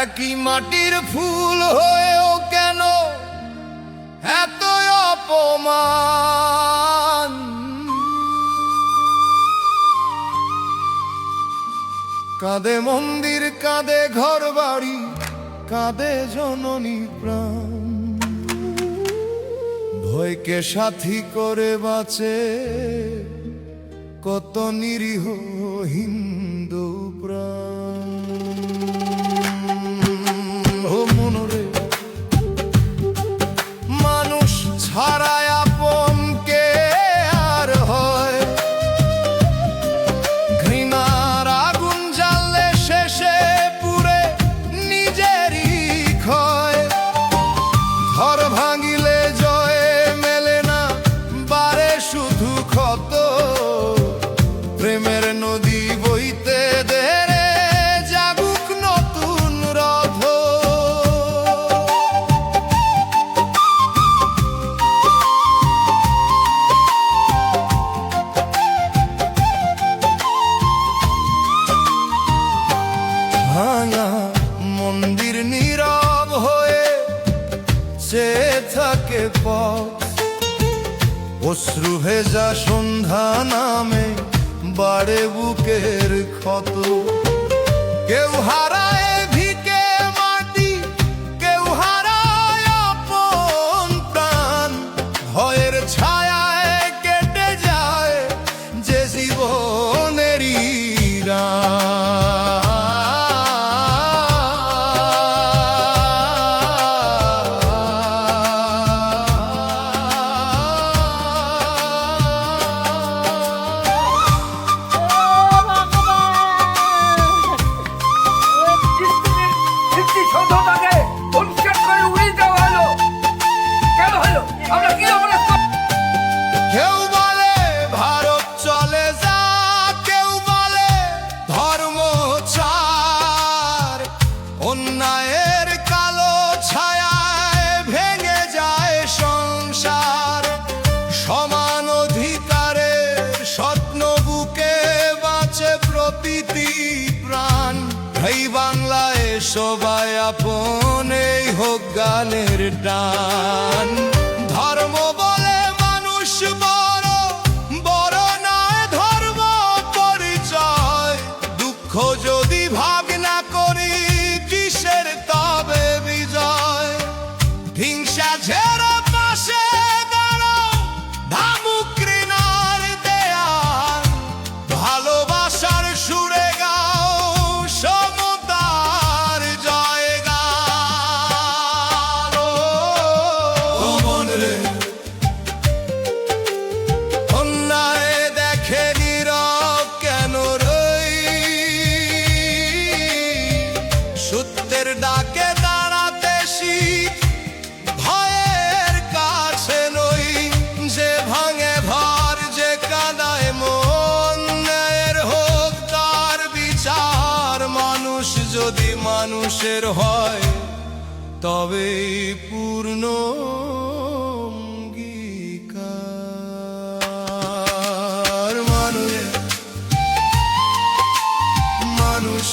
একই মাটির ফুল হয়েও কেন এত অপমান? কাঁদে মন্দির, কাঁদে ঘর বাড়ি, কাঁদে জননী প্রাণ। ভয়কে সাথী করে বাঁচে কত নিরীহ হিন্দু প্রাণ। ও মনরে, মানুষ ছাড়াই আপন কে আর হয়? ঘৃণার আগুন জ্বাললে শেষে পুড়ে নিজেরই ক্ষয়। ঘর ভাঙিলে জয় মেলে না, বারে শুধু ক্ষত। প্রেমের নদী বইতে দেরে জাগুক নতুন রথ। ভাঙা মন্দির নীরব হয়ে চেয়ে থাকে পথ। অশ্রু ভেজা সন্ধ্যা নামে বাড়ে বুকের ক্ষত। কেউ হারায় ভিকে মাটি, কেউ হারায় আপন প্রাণ। ভয়ের ছায়ায় কেটে যায় যে জীবনেরই রান। কেউ বলে ভারত চলে যা, কেউ বলে ধর্ম ছার। অন্যায়ের কালো ছায়ায় ভেঙে যায় সংসার। সমান অধিকারের স্বপ্ন বুকে বাঁচে প্রতিটি প্রাণ। এই বাংলায় সবাই আপন, এই হোক গানের টান। ধর্ম বলে মানুষ বড়, বড় নয় ধর্ম পরিচয়। দুঃখ যদি ভাগ না করি, কিসের তবে বিজয়? হিংসা ঝেড়ে পাশে দাঁড়াও, ধামুক ঘৃণার দেয়াল। ভালোবাসার সুরে গাও সমতার জয়গান। ও মন রে, অন্যায় দেখে নীরব কেন রই? সত্যের ডাকে দাঁড়াতে শিখ, ভয়ের কাছে নই। যে ভাঙে ঘর, যে কাঁদায় মন, ন্যায়ের হোক তার বিচার। মানুষ যদি মানুষের হয়, তবেই পূর্ণ অঙ্গীকার। মানুষ